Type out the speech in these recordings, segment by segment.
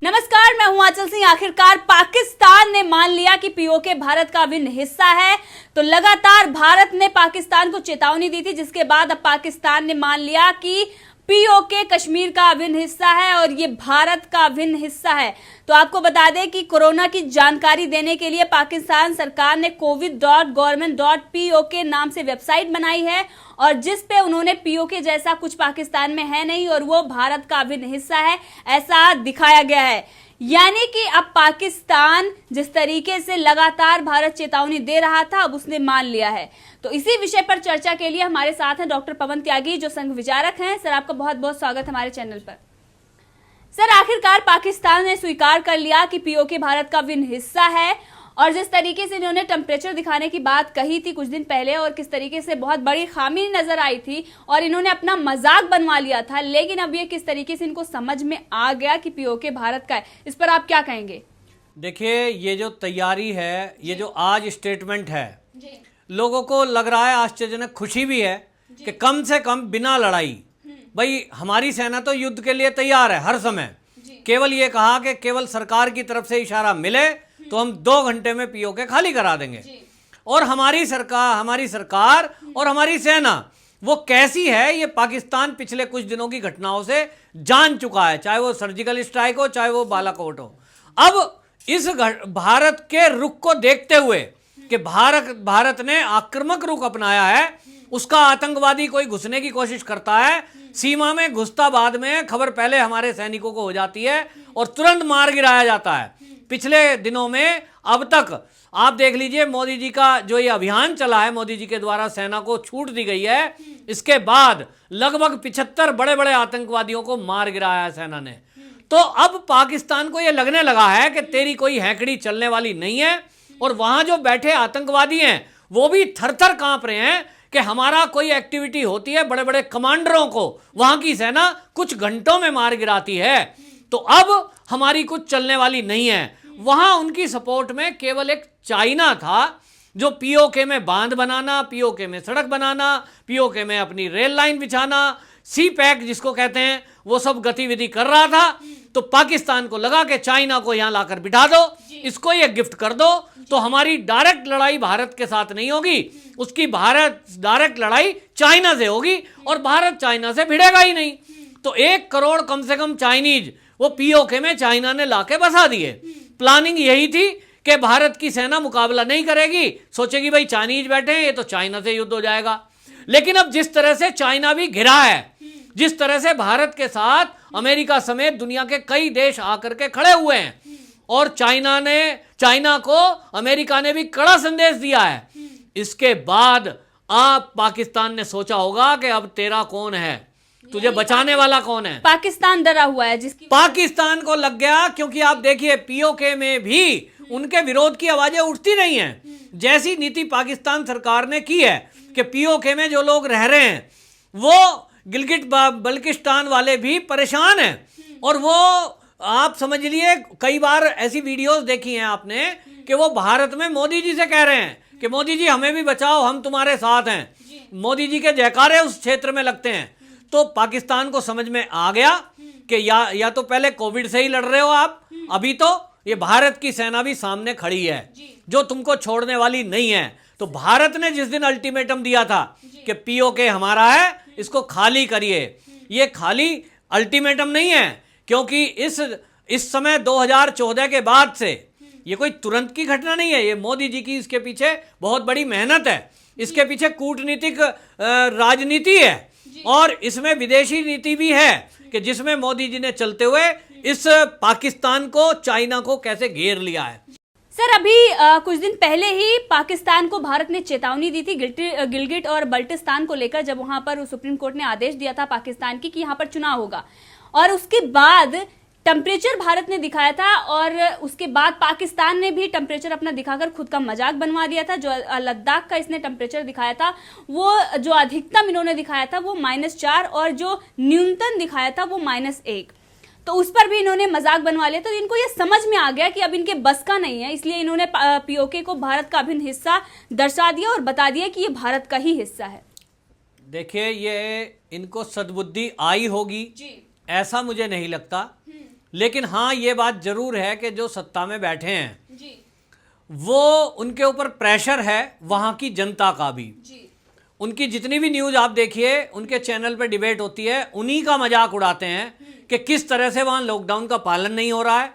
नमस्कार, मैं हूं आंचल सिंह। आखिरकार पाकिस्तान ने मान लिया कि पीओके भारत का अभिन्न हिस्सा है। तो लगातार भारत ने पाकिस्तान को चेतावनी दी थी, जिसके बाद अब पाकिस्तान ने मान लिया कि पीओके कश्मीर का अभिन्न हिस्सा है और ये भारत का अभिन्न हिस्सा है। तो आपको बता दें कि कोरोना की जानकारी देने के लिए पाकिस्तान सरकार ने covid.government.pok नाम से वेबसाइट बनाई है और जिस पे उन्होंने पीओके जैसा कुछ पाकिस्तान में है नहीं और वो भारत का अभिन्न हिस्सा है, ऐसा दिखाया गया है। यानी कि अब पाकिस्तान जिस तरीके से लगातार भारत चेतावनी दे रहा था, अब उसने मान लिया है। तो इसी विषय पर चर्चा के लिए हमारे साथ हैं डॉक्टर पवन त्यागी, जो संघ विचारक हैं। सर, आपका बहुत बहुत स्वागत हमारे चैनल पर। सर, आखिरकार पाकिस्तान ने स्वीकार कर लिया कि पीओके भारत का अभिन्न हिस्सा है और जिस तरीके से इन्होंने टेम्परेचर दिखाने की बात कही थी कुछ दिन पहले और किस तरीके से बहुत बड़ी खामी नजर आई थी और इन्होंने अपना मजाक बनवा लिया था, लेकिन अब ये किस तरीके से इनको समझ में आ गया कि पीओके भारत का है, इस पर आप क्या कहेंगे? देखिए, ये जो तैयारी है, ये जो आज स्टेटमेंट है, लोगों को लग रहा है आश्चर्यजनक, खुशी भी है कि कम से कम बिना लड़ाई, भाई हमारी सेना तो युद्ध के लिए तैयार है हर समय। केवल ये कहा कि केवल सरकार की तरफ से इशारा मिले तो हम 2 घंटे में पीओके खाली करा देंगे। और हमारी सरकार और हमारी सेना वो कैसी है, ये पाकिस्तान पिछले कुछ दिनों की घटनाओं से जान चुका है, चाहे वो सर्जिकल स्ट्राइक हो, चाहे वो बालाकोट हो। अब इस भारत के रुख को देखते हुए कि भारत ने आक्रामक रुख अपनाया है, उसका आतंकवादी कोई घुसने की कोशिश करता है, सीमा में घुसता बाद में खबर पहले हमारे सैनिकों को हो जाती है और तुरंत मार गिराया जाता है। पिछले दिनों में अब तक आप देख लीजिए, मोदी जी का जो ये अभियान चला है, मोदी जी के द्वारा सेना को छूट दी गई है, इसके बाद लगभग 75 बड़े बड़े आतंकवादियों को मार गिराया है सेना ने। तो अब पाकिस्तान को ये लगने लगा है कि तेरी कोई हैकड़ी चलने वाली नहीं है और वहां जो बैठे आतंकवादी हैं वो भी थर थर कांप रहे हैं कि हमारा कोई एक्टिविटी होती है, बड़े बड़े कमांडरों को वहां की सेना कुछ घंटों में मार गिराती है, तो अब हमारी कुछ चलने वाली नहीं है। वहां उनकी सपोर्ट में केवल एक चाइना था जो पीओके में बांध बनाना, पीओके में सड़क बनाना, पीओके में अपनी रेल लाइन बिछाना, सी पैक जिसको कहते हैं, वो सब गतिविधि कर रहा था। तो पाकिस्तान को लगा कि चाइना को यहां लाकर बिठा दो, इसको ये गिफ्ट कर दो, तो हमारी डायरेक्ट लड़ाई भारत के साथ नहीं होगी, उसकी डायरेक्ट लड़ाई चाइना से होगी और भारत चाइना से भिड़ेगा ही नहीं। तो 1 करोड़ कम से कम चाइनीज वो पीओके में चाइना ने लाके बसा दिए। प्लानिंग यही थी कि भारत की सेना मुकाबला नहीं करेगी, सोचेगी भाई चाइनीज बैठे हैं, ये तो चाइना से युद्ध हो जाएगा। लेकिन अब जिस तरह से चाइना भी घिरा है, जिस तरह से भारत के साथ अमेरिका समेत दुनिया के कई देश आकर के खड़े हुए हैं और चाइना को अमेरिका ने भी कड़ा संदेश दिया है, इसके बाद आप पाकिस्तान ने सोचा होगा कि अब तेरा कौन है, तुझे बचाने वाला कौन है। पाकिस्तान डरा हुआ है, जिसकी पाकिस्तान को लग गया, क्योंकि आप देखिए पीओके में भी उनके विरोध की आवाजें उठती नहीं हैं। जैसी नीति पाकिस्तान सरकार ने की है कि पीओके में जो लोग रह रहे हैं वो गिलगिट बल्किस्तान वाले भी परेशान हैं और वो आप समझ लिए, कई बार ऐसी वीडियोस देखी हैं आपने कि वो भारत में मोदी जी से कह रहे हैं कि मोदी जी हमें भी बचाओ, हम तुम्हारे साथ हैं। मोदी जी के जयकारे उस क्षेत्र में लगते हैं। तो पाकिस्तान को समझ में आ गया कि या तो पहले कोविड से ही लड़ रहे हो आप, अभी तो ये भारत की सेना भी सामने खड़ी है जो तुमको छोड़ने वाली नहीं है। तो भारत ने जिस दिन अल्टीमेटम दिया था कि पीओके हमारा है, इसको खाली करिए, ये खाली अल्टीमेटम नहीं है, क्योंकि इस समय 2014 के बाद से ये कोई तुरंत की घटना नहीं है, ये मोदी जी की इसके पीछे बहुत बड़ी मेहनत है, इसके पीछे कूटनीतिक राजनीति है और इसमें विदेशी नीति भी है कि जिसमें मोदी जी ने चलते हुए इस पाकिस्तान को, चाइना को कैसे घेर लिया है। सर, अभी कुछ दिन पहले ही पाकिस्तान को भारत ने चेतावनी दी थी गिलगिट और बल्टिस्तान को लेकर, जब वहां पर सुप्रीम कोर्ट ने आदेश दिया था पाकिस्तान की कि यहां पर चुनाव होगा और उसके बाद टेम्परेचर भारत ने दिखाया था और उसके बाद पाकिस्तान ने भी टेम्परेचर अपना दिखाकर खुद का मजाक बनवा दिया था। जो लद्दाख का इसने टेम्परेचर दिखाया था, वो जो अधिकतम इन्होंने दिखाया था वो -4 और जो न्यूनतम दिखाया था वो -1, तो उस पर भी इन्होंने मजाक बनवा लिया। तो इनको ये समझ में आ गया कि अब इनके बस का नहीं है, इसलिए इन्होंने पीओके को भारत का अभिन्न हिस्सा दर्शा दिया और बता दिया कि ये भारत का ही हिस्सा है। देखिए, ये इनको सद्बुद्धि आई होगी ऐसा मुझे नहीं लगता, लेकिन हाँ, ये बात जरूर है कि जो सत्ता में बैठे हैं जी वो उनके ऊपर प्रेशर है वहाँ की जनता का भी। जी उनकी जितनी भी न्यूज़ आप देखिए, उनके चैनल पे डिबेट होती है, उन्हीं का मजाक उड़ाते हैं कि किस तरह से वहाँ लॉकडाउन का पालन नहीं हो रहा है।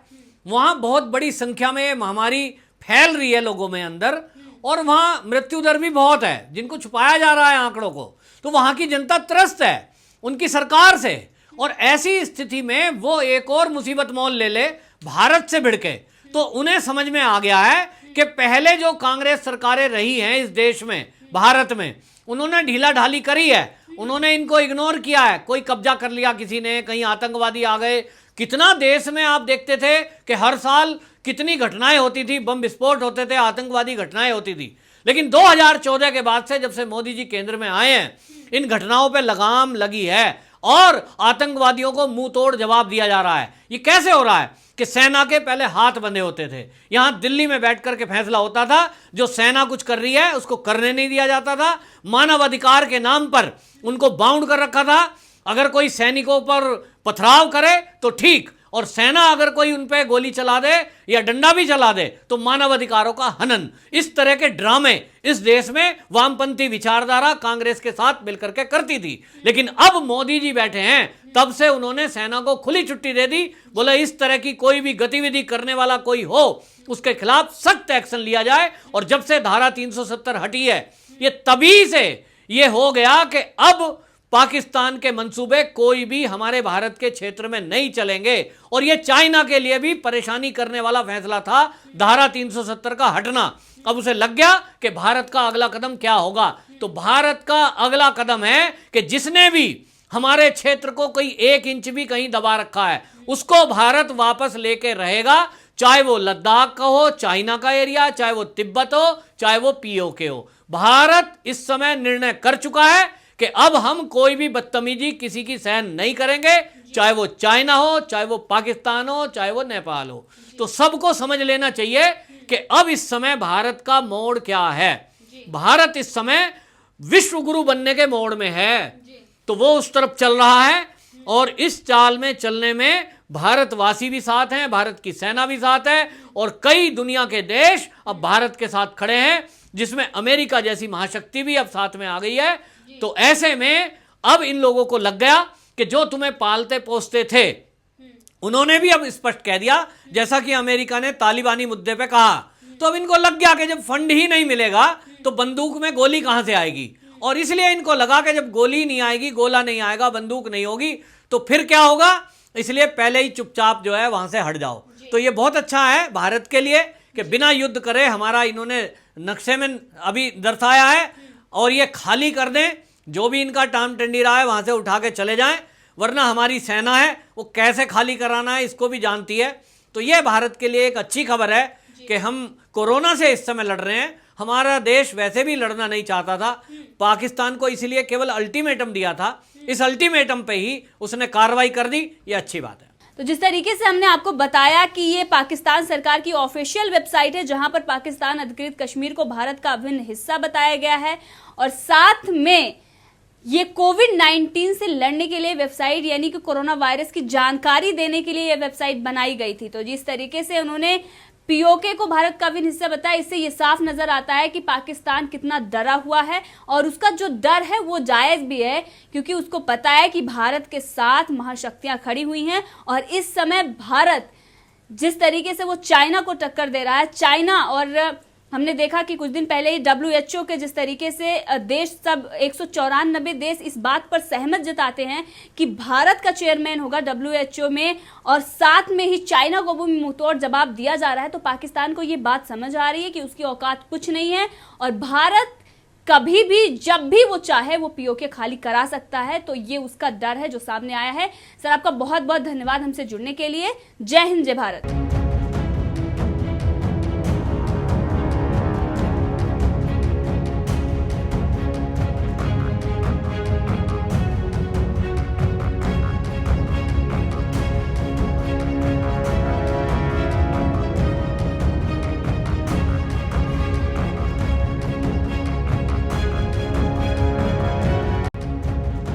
वहाँ बहुत बड़ी संख्या में महामारी फैल रही है लोगों में अंदर, और वहाँ मृत्यु दर भी बहुत है जिनको छुपाया जा रहा है आंकड़ों को। तो वहाँ की जनता त्रस्त है उनकी सरकार से, और ऐसी स्थिति में वो एक और मुसीबत मोल ले भारत से भिड़ के। तो उन्हें समझ में आ गया है कि पहले जो कांग्रेस सरकारें रही हैं इस देश में, भारत में, उन्होंने ढीला ढाली करी है, उन्होंने इनको इग्नोर किया है। कोई कब्जा कर लिया किसी ने, कहीं आतंकवादी आ गए। कितना देश में आप देखते थे कि हर साल कितनी घटनाएं होती थी, बम विस्फोट होते थे, आतंकवादी घटनाएं होती थी। लेकिन 2014 के बाद से, जब से मोदी जी केंद्र में आए हैं, इन घटनाओं पे लगाम लगी है और आतंकवादियों को मुंह तोड़ जवाब दिया जा रहा है। ये कैसे हो रहा है कि सेना के पहले हाथ बंधे होते थे, यहां दिल्ली में बैठकर के फैसला होता था, जो सेना कुछ कर रही है उसको करने नहीं दिया जाता था। मानव अधिकार के नाम पर उनको बाउंड कर रखा था। अगर कोई सैनिकों पर पथराव करे तो ठीक, और सेना अगर कोई उन पे गोली चला दे या डंडा भी चला दे तो मानव अधिकारों का हनन। इस तरह के ड्रामे इस देश में वामपंथी विचारधारा कांग्रेस के साथ मिलकर के करती थी। लेकिन अब मोदी जी बैठे हैं, तब से उन्होंने सेना को खुली छुट्टी दे दी। बोले इस तरह की कोई भी गतिविधि करने वाला कोई हो उसके खिलाफ सख्त एक्शन लिया जाए। और जब से धारा 370 हटी है, ये तभी से ये हो गया कि अब पाकिस्तान के मंसूबे कोई भी हमारे भारत के क्षेत्र में नहीं चलेंगे। और यह चाइना के लिए भी परेशानी करने वाला फैसला था, धारा 370 का हटना। अब उसे लग गया कि भारत का अगला कदम क्या होगा। तो भारत का अगला कदम है कि जिसने भी हमारे क्षेत्र को कोई 1 इंच भी कहीं दबा रखा है उसको भारत वापस लेके रहेगा, चाहे वो लद्दाख का हो, चाइना का एरिया, चाहे वो तिब्बत हो, चाहे वो पीओके हो। भारत इस समय निर्णय कर चुका है कि अब हम कोई भी बदतमीजी किसी की सहन नहीं करेंगे, चाहे वो चाइना हो, चाहे वो पाकिस्तान हो, चाहे वो नेपाल हो। तो सबको समझ लेना चाहिए कि अब इस समय भारत का मोड़ क्या है। भारत इस समय विश्व गुरु बनने के मोड़ में है, तो वो उस तरफ चल रहा है। और इस चाल में चलने में भारतवासी भी साथ हैं, भारत की सेना भी साथ है, और कई दुनिया के देश अब भारत के साथ खड़े हैं, जिसमें अमेरिका जैसी महाशक्ति भी अब साथ में आ गई है। तो ऐसे में अब इन लोगों को लग गया कि जो तुम्हें पालते पोसते थे, उन्होंने भी अब स्पष्ट कह दिया, जैसा कि अमेरिका ने तालिबानी मुद्दे पे कहा। तो अब इनको लग गया कि जब फंड ही नहीं मिलेगा तो बंदूक में गोली कहां से आएगी। और इसलिए इनको लगा कि जब गोली नहीं आएगी, गोला नहीं आएगा, बंदूक नहीं होगी, तो फिर क्या होगा। इसलिए पहले ही चुपचाप जो है वहां से हट जाओ। तो ये बहुत अच्छा है भारत के लिए कि बिना युद्ध करे हमारा इन्होंने नक्शे में अभी दर्शाया है, और ये खाली कर दें, जो भी इनका टाम टंडी रहा है वहां से उठा के चले जाएं। वरना हमारी सेना है वो कैसे खाली कराना है इसको भी जानती है। तो ये भारत के लिए एक अच्छी खबर है कि हम कोरोना से इस समय लड़ रहे हैं। हमारा देश वैसे भी लड़ना नहीं चाहता था, पाकिस्तान को इसलिए केवल अल्टीमेटम दिया था, इस अल्टीमेटम पे ही उसने कार्रवाई कर दी। ये अच्छी बात है। तो जिस तरीके से हमने आपको बताया कि ये पाकिस्तान सरकार की ऑफिशियल वेबसाइट है, जहां पर पाकिस्तान अधिकृत कश्मीर को भारत का अभिन्न हिस्सा बताया गया है, और साथ में ये कोविड-19 से लड़ने के लिए वेबसाइट, यानी कि कोरोना वायरस की जानकारी देने के लिए ये वेबसाइट बनाई गई थी। तो जिस तरीके से उन्होंने पीओके को भारत का अभिन्न हिस्सा बताया, इससे ये साफ नजर आता है कि पाकिस्तान कितना डरा हुआ है, और उसका जो डर है वो जायज भी है, क्योंकि उसको पता है कि भारत के साथ महाशक्तियां खड़ी हुई हैं। और इस समय भारत जिस तरीके से वो चाइना को टक्कर दे रहा है, चाइना, और हमने देखा कि कुछ दिन पहले ही WHO के जिस तरीके से देश सब 194 देश इस बात पर सहमत जताते हैं कि भारत का चेयरमैन होगा WHO में, और साथ में ही चाइना को भी मुंहतोड़ जवाब दिया जा रहा है। तो पाकिस्तान को ये बात समझ आ रही है कि उसकी औकात कुछ नहीं है, और भारत कभी भी जब भी वो चाहे वो पीओके खाली करा सकता है। तो ये उसका डर है जो सामने आया है। सर, आपका बहुत बहुत धन्यवाद हमसे जुड़ने के लिए। जय हिंद, जय भारत।